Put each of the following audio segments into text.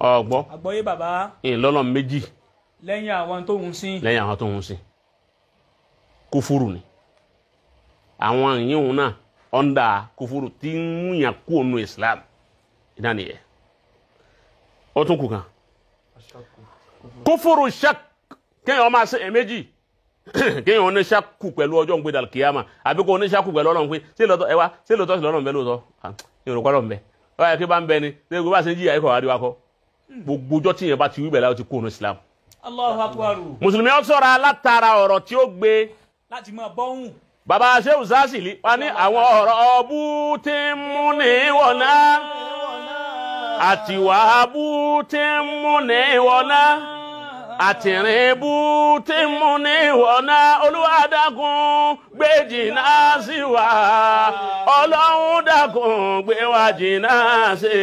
ọgbọ́ àgbọ́yé bàbá ìlọ́nà méjì lẹ́yìn àwọn tó ń sìn lẹ́yìn àwọn tó ń sìn kúfúrù ni àwọn ìyíhun náà ọ̀ndà kúfúrù tí ń múyàn kú ònú Islam iná nìyẹn ó tún kù kan kúfúrù shak kéèyàn máa ṣe èméjì kéèyàn ní ṣakù pẹ̀lú ọjọ́ ìgbéda kìyàmà àbí kò ní ṣakù pẹ̀lú Ọlọ́run pé ṣé lọ́tọ̀ ẹwà ṣé lọ́tọ̀ sí lọ́rùn bẹ́ lóòótọ́ ìrùkọ́ lọ́rùn bẹ́ ọ̀yà kí bá ń bẹ ni ṣé gbogbo bá ṣe ń jìyà ikọ̀ àríwá kọ́ gbogbo ọjọ́ tí yẹn bá ti wí bẹ̀rẹ̀ ó ti kú ònú Islam. Allahu Akbar. Mùsùlùmí ó ṣọ́ra látara ọ̀rọ̀ tí ó gbé láti máa bọ́hùn. bàbá Shehu Sásìlì wá ní àwọn ọ̀rọ̀ ọbú tí ń mú ní wọ̀nà àti wàhábù tí ń mú ní wọ̀nà àtìrìn bú tí ń mú ní wọ̀nà Olúwa dákun gbé jìnnà sí wa Ọlọ́run dákun gbé wa jìnnà sí.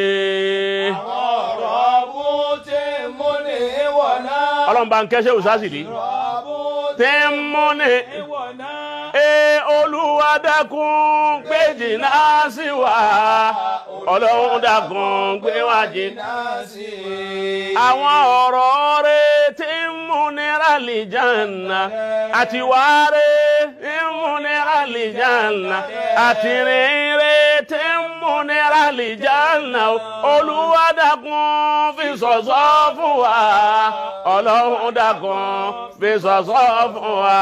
àwọn ọ̀rọ̀ bú tí ń mú ní wọ̀nà. Ọlọ́run bá ń kẹ́ Shehu Sásìlì tí ń mú ní Olúwa dákun gbé jìnnà sí wa Ọlọ́run dákun gbé wa jìnnà sí. àwọn ọ̀rọ̀ rẹ̀ tí ń mú ní àlìjánnà àti wàárẹ̀ tí ń mú ní àlìjánnà àti rere tí ń mú ní àlìjánnà Olúwa dákun fi ṣọ̀ṣọ́ fún wa Ọlọ́run dákun fi ṣọ̀ṣọ́ fún wa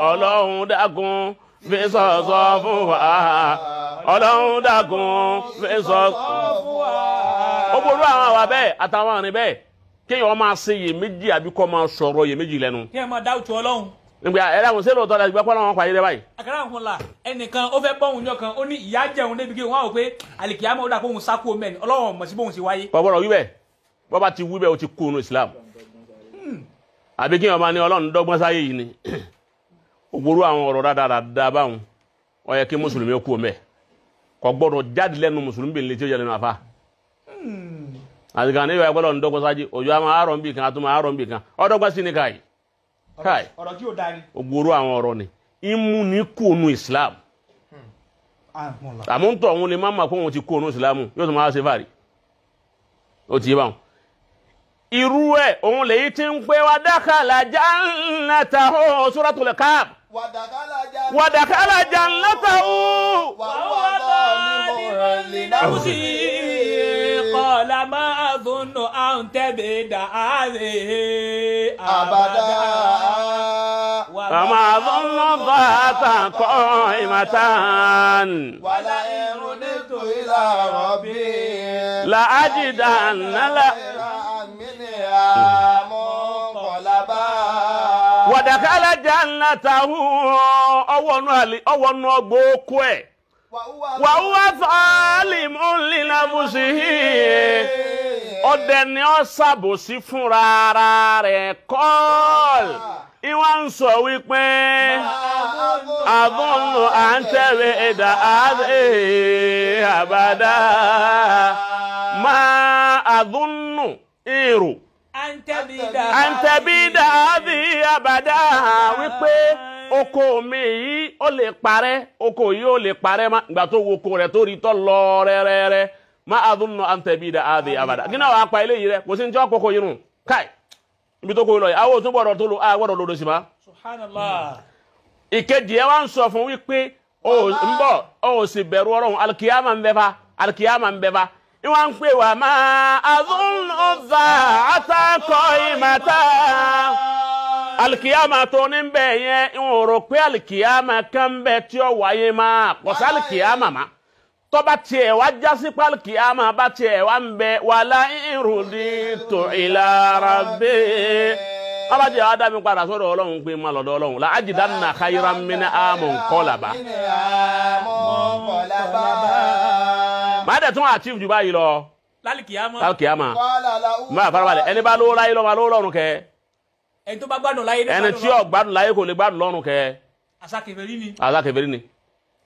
Ọlọ́run dákun fi ṣọ̀ṣọ́ fún wa Ọlọ́run dákun fi ṣọ̀ṣọ́ fún wa. ó ború àwọn àwà bẹ́ẹ̀ àtàwọn àrìn bẹ́ẹ̀ kéèyàn máa ṣe iyèméjì àbí kó máa sọ̀rọ̀ iyèméjì lẹ́nu. kí ẹ máa dáwùtú Ọlọ́run. nígbà ẹ̀rọ àwọn sẹ́lẹ̀ ọ̀tọ̀ láti gbọ́ pọ́nlọ́wọ́n pàdé rẹ báyìí. àkàrà àwọn la ẹnìkan ó fẹ́ bọ́hùn yọ kan ó ní ìyá jẹun débi kí wọ́n á wò pé àlìkìyámọ̀ ó dà kóhun sákò mẹ́ni Ọlọ́run mọ̀ sí bóhun ṣe wáyé. bọ́bọ́rọ̀ wíbẹ̀ bọ́bá ti wíbẹ̀ ó ti kú inú Islam. àbí kéèyàn máa ní Ọlọ́run dọ́gbọ́n sáyé yìí ni ògbóró àwọn ọ̀rọ̀ dáadáa báwọn ó yẹ kí mùsùlùmí ó kú ọmọ ẹ̀ kò gbọ́dọ̀ jáde lẹ́nu mùsùlùmí bèèrè létí ó yẹ lẹ́nu àfa. àti kan ní ìwà ẹgbẹ́ lọ́nà dọ́gbọ́n sáyé òjò àmọ́ àárọ̀ ń bì kan àtúmọ̀ àárọ̀ ń bì kan ọ̀dọ́gbọ́n sí ni káyì. ọ̀rọ̀ tí ò dáa ni. ògbóró àwọn ọ̀rọ̀ ni ìmú ní kú ònú Islam. àmúntọ̀ òun lè má mà kó òun ti kú ònú Islam yóò tún máa ṣe fàrí. ó ti yé báwọn. irú ẹ̀ òun lèyí tí ń pé wa dakhala jannatahu Suratul Kahf. ودخل جنته وهو ظالم لنفسه قال ما أظن أن تبيد هذه أبدا وما أظن الساعة قائمة ولئن رددت إلى ربي لأجدن منها منقلبا. ودخل جنته ọwọ́nú ọgbọ́ okú ẹ̀ وهو ظالم لنفسه ọdẹ ni ó ṣàbòsí fúnra ara rẹ̀ kọ́ọ̀lù ìwọ́n ń sọ wípé àbọ̀nù à ń tẹ̀wé ẹ̀dà àbádá máa àdúnnù èrò àǹtẹ̀bídà àbí àbádá wípé oko mi yìí ó lè parẹ́ oko yìí ó lè parẹ́ má gbà tó wo oko rẹ̀ tó rí tọ́ lọ rẹ́rẹ́rẹ́ má àdúnnù àǹtẹ̀bídà àbí àbádá kí náà wàá pa eléyìí rẹ̀ kò sí ní tí wọ́n kókó yìí nù káì ibi tó kó lọ yìí àwọn òtún gbọ́dọ̀ tó lò gbọ́dọ̀ lòdò sí ma. Subhanallah. ìkejì ẹ wá ń sọ fún wípé ń bọ̀ ó sì bẹ̀rù Ọlọ́run alikiyama ń bẹ fa alikiyama ń bẹ fa ìwà ń pè wá máa azúnnùzà àtàkọ́ ìmàtà alikiyama tó ní bẹ̀ yẹn ìwọ̀n rò pé alikiyama kan bẹ tí ó wáyé máa pọ̀sí alikiyama ma tọ́ba tiẹ̀ wá jásí pálíkìyama bá tiẹ̀ wá ń bẹ wàlá ìrùdìtò ila rabbi alájẹ ádámù padà sọ́dọ̀ Ọlọ́run pé má lọ́dọ̀ Ọlọ́run la ajidanna khayran minha munqalaba. máa dẹ̀ tún achieve jù báyìí lọ. lálìkìyama máa farabalẹ̀ ẹni bá lówó láyé lọ máa lówó lọ́run kẹ́. ẹni tó bá gbádùn láyé ní ẹni tí ò gbádùn láyé kò lè gbádùn lọ́run kẹ́. àṣà kèfèrí ni. àṣà kèfèrí ni.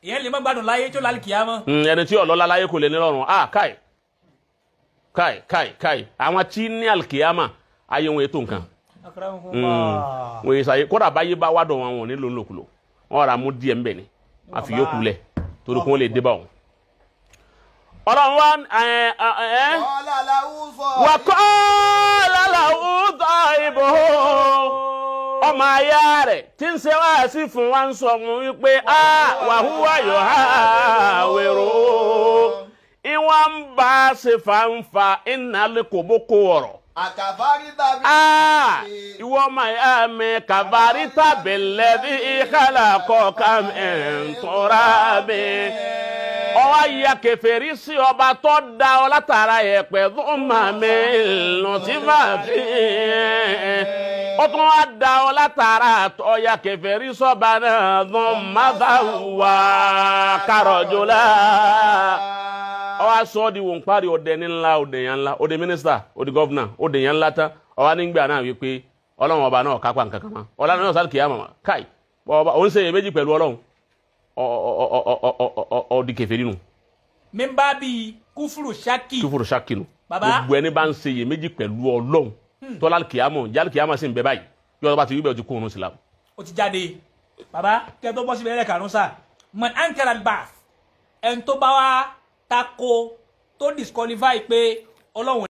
ìyẹn lè má gbádùn láyé tó lálìkìyama. ẹni tí ò lọ́lá láyé kò lè ní lọ́run káì àwọn tí ní alìkìyama ayé wọn ètò nǹkan. wọ́n yẹ sáyé kódà báyé bá wádùn wọn wọn nílò ńlòkulò wọn rà mú díẹ̀ ńbẹ̀ ni àfi yókù lẹ̀ torí kún lè dé bá wọn. Ọlọ́run wa وقال له ضائبه ọmọ ayá rẹ̀ tí ń ṣe wá sí fún wa ń sọ fún wípé wàhúwà yóò há wèrò ìwọ̀n ń bá ṣe fàǹfà ìnàlẹ́ kò bókó ọ̀rọ̀. àkàfárí tàbí. ìwọ ọmọ ayá mi kàbárí tàbí lẹ́bí ìkàlà kọ̀ọ̀kan ń tọ́ra mi. ọwọ́ ya kèfèrí sí ọba tó dá ọ látara ẹ̀pẹ̀ tó máa mi lọ sí máa fi ó tún wá dá ọ látara ọya kèfèrí sọ́ba náà tó máa bá wà kárọ̀jọ́ la. ọwọ́ aṣọ di wọn parí ọdẹ ńlá ọdẹ yẹn ńlá ọdẹ mínísítà ọdẹ gọ́vnà ọdẹ yẹn ńlá tán ọwọ́ nígbà náà wípé ọlọ́run ọba náà kápá nǹkan kan mọ́ ọlọ́run náà sáré kìí àmọ́ káì ọba òun ṣe iyèméjì pẹ̀lú ọlọ́run ọdí kèfèrí nù. mi bá bí kúfùrù ṣákì nù. baba gbogbo ẹni bá ń ṣe iyèméjì pẹ̀lú ọlọ́run tọ́lá kìámọ̀ jálì kìámọ̀ sì ń bẹ báyìí yọ̀ọ́ bá ti wí bẹ́ẹ̀ ti kó òun sílámù. ó ti jáde baba kẹ́ tó bọ́ síbi ẹ̀rẹ́ karùn-ún sá man ankara al-ba'th ẹni tó bá wá tako tó disqualify pé ọlọ́run